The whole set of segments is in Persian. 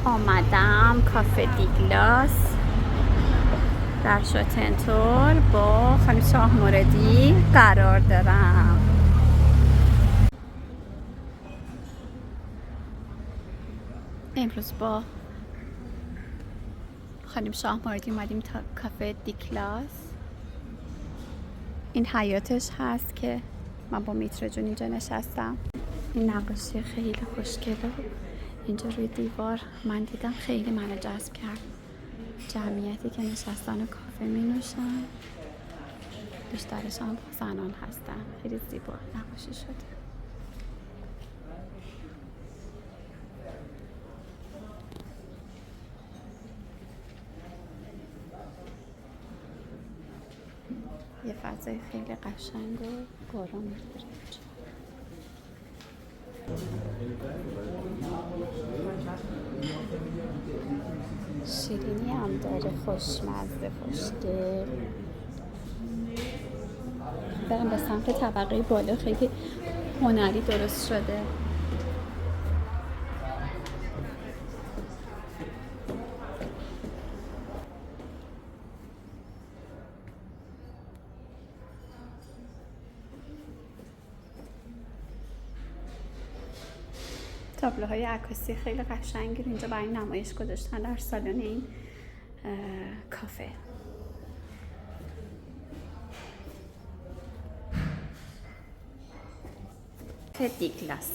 آمدم کافه دیگلاس در شاتنتور با خانم شاه موردی قرار دارم. امروز با خانم شاه موردی اومدیم تا کافه دیگلاس. این حیاتش هست که من با میترا جون اینجا نشستم. این نقاشی خیلی خوشگله اینجا روی دیوار من دیدم، خیلی منو جذب کرد. جمعیتی که نشستن و کافه می نوشن، بیشترشان زنان هستن. خیلی زیبا نقاشی شده. یه فضای خیلی قشنگ و آرامی داره. شیرینی هم داره، خوشمزه، خوشگل. برم به سمت طبقه بالا، خیلی هنری درست شده. تابلوهای عکاسی خیلی قشنگی اینجا برای نمایش گذاشتن در سالن این کافه. دیگلاس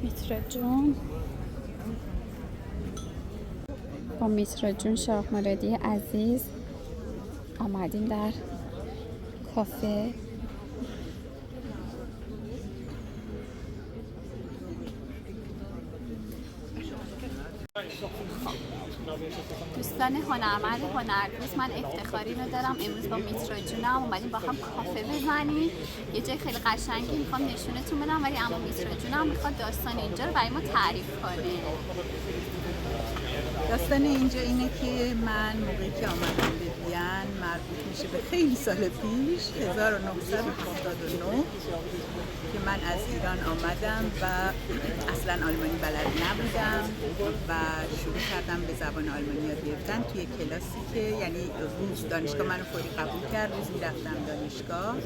میترا جون با میترا جون شاه موردی عزیز آمدیم در کافه. دوستان هنرمند هنردوست، من افتخاری رو دارم امروز با میترا جونم اومدیم با هم کافه بزنیم. یه جای خیلی قشنگی میخوام نشونتون بدم، ولی اما میترا جونم میخواد داستان اینجا رو برای ما تعریف کنه. داستان اینجا اینه که من موقعی که آمدم به وین، مربوط میشه به خیلی سال پیش، 1979 که من از ایران آمدم و اصلا آلمانی بلد نبودم و شروع کردم به زبان آلمانی یاد گرفتن توی کلاسی که یعنی روز دانشگاه منو فوری قبول کرد. روز میرفتم دانشگاه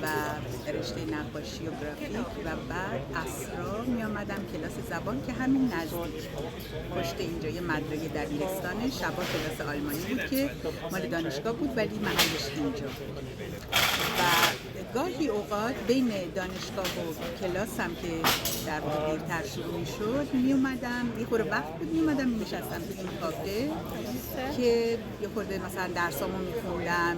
و رشته نقاشی و گرافیک و بعد عصرا میامدم کلاس زبان که همین نزدیک پشت اینجا یه مدرسه دبیرستانه، شبا کلاس آلمانی بود که مال دانشگاه بود ولی محلش اینجا بود. و گاهی اوقات بین دانشگاه و کلاس هم که در واقع دیرتر شروع میشد میومدم، یه خورده وقت بود میومدم میشستم تو این کافه که یه خورده مثلا درسامو میخوندم،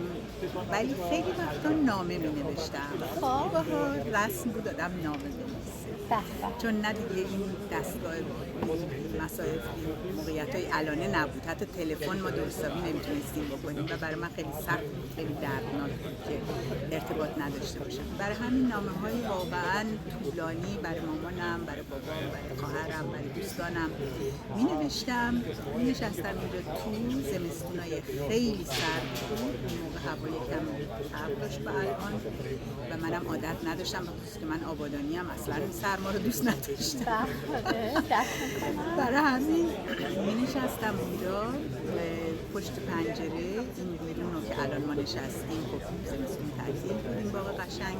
ولی خیلی وقتا نامه مینوشتم. موقع‌ها رسم بود آدم نامه بنویسه، چون نه دیگه این دستگاه مسائل موقعیت‌های الانه نبود، حتی تلفن ما درستابی نمیتونستیم بکنیم و برای من خیلی سخت بود، خیلی دردناک بود که ارتباط نداشته باشم. برای همین نامه‌های واقعاً طولانی برای مامانم، برای بابام، برای خواهرم، برای دوستانم می‌نوشتم. می‌نشستم اینجا تو زمستونای خیلی سرد بود، این موقع هوا یکم ابر داشت به الان و منم عادت نداشتم، بخصوص که من آبادانی‌ام، اصلاً سرما رو دوست نداشتم. برای همین می‌نشستم اونجا پشت پنجره، این بیرون رو که الان ما نشستیم، خب زمستون تعطیل بود، این باغ قشنگ،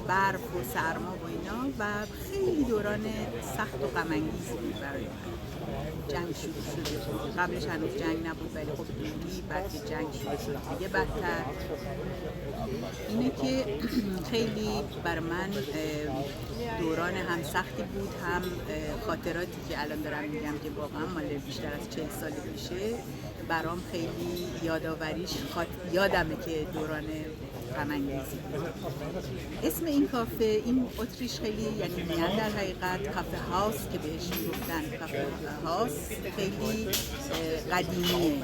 برف و سرما و اینا و خیلی دوران سخت و غم‌انگیزی بود برای من. جنگ شروع شده بود، قبلش هنوز جنگ نبود ولی خب دوری، بعد که جنگ شروع شد دیگه بدتر. اینه که خیلی برای من دوران هم سختی بود، هم خاطراتی که الان دارم میگم که واقعا مال بیشتر از 40 سال پیشه، برام خیلی یادآوریش یادمه که دوران غم‌انگیزی بود. اسم این کافه، این اتریش خیلی یعنی میان در حقیقت کافه هاوس که بهش میگفتن، کافه هاوس خیلی قدیمیه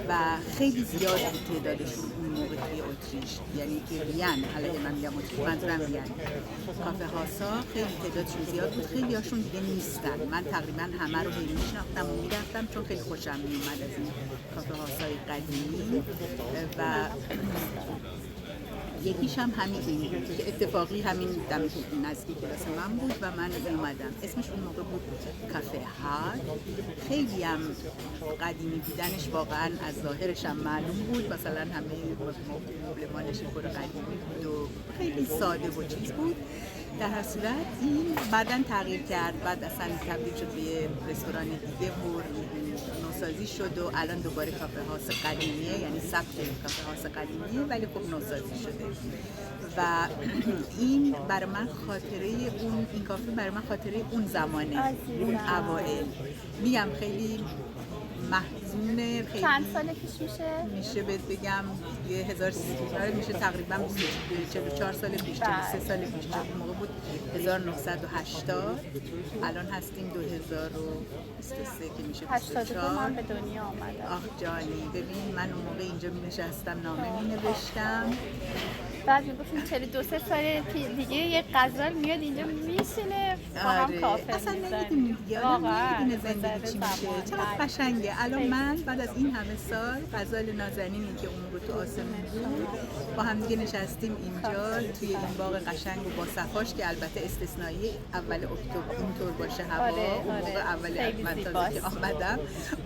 و خیلی زیاد بود تعدادشون اون موقع توی اتریش، یعنی که وین، حالا من میگم اتریش منظورم وین، کافه هاسا خیلی تعدادشون زیاد بود، خیلی هاشون دیگه نیستن. من تقریبا همه رو میشناختم و میرفتم چون خیلی خوشم میومد از این کافه هاسای قدیمی. و یکیش هم همین این بود که اتفاقی همین دم نزدیک کلاس من بود و من اومدم. اسمش اون موقع بود کافه هات. خیلی هم قدیمی بودنش واقعا از ظاهرش هم معلوم بود، مثلا همه مبلمانش پر قدیمی بود و خیلی ساده و چیز بود. در هر صورت این بعداً تغییر کرد، بعد اصلا تبدیل شد به یه رستوران دیگه و نوسازی شد و الان دوباره کافه هاس قدیمیه، یعنی ثبت کافه هاس قدیمیه ولی خب نوسازی شده. و این برای من خاطره این کافه برای من خاطره اون زمانه، اون اوائل. میگم خیلی محزونه. خیلی چند سال پیش میشه بهت بگم 1300 میشه تقریبا 44 سال پیش، 43 سال پیش. اون موقع بود 1980، الان هستیم 2023 که میشه 82 من به دنیا آمدم. آخ جانی، ببین من اون موقع اینجا می نشستم نامه می نوشتم، بعد میگفتیم 42 سال دیگه یه غزال میاد اینجا میشینه با هم کافه اصلا میزنیم. نمیدونیم دیگه، واقعا نمیدونه زندگی چی میشه. چقدر قشنگه. الان من بعد از این همه سال غزال نازنینی که اون موقع تو آسمون بود با هم دیگه نشستیم اینجا توی این باغ قشنگ و با صفاش که البته استثنایی اول اکتبر اینطور باشه هوا. اون موقع اول من تازه که آمدم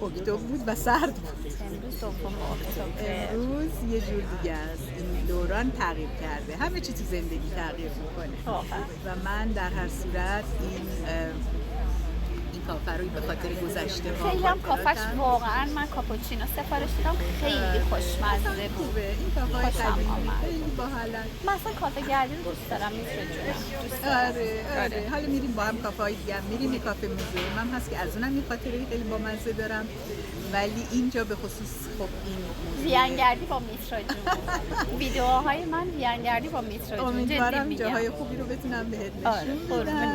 اکتبر بود و سرد بود. امروز دوم اکتبر. امروز یه جور دیگه است. این دوران تغییر کرده، همه چی تو زندگی تغییر میکنه و من در هر صورت این کافه رو به خاطر گذشته ها خیلی هم کافش واقعا، من کاپوچینو سفارش دادم خیلی خوشمزه بود. خوبه این کافه های قدیمی خیلی باحالن. من اصلا کافه گردی رو دوست دارم. آره حالا میریم با هم کافه های دیگه هم میریم. یه کافه موزیوم هم هست که از اونم یه خاطره خیلی بامزه دارم، ولی اینجا به خصوص خب این ویانگردی با میترا جون. ویدیوهای من ویانگردی با میترا جون. امیدوارم جاهای خوبی رو بتونم بهت نشون بدم.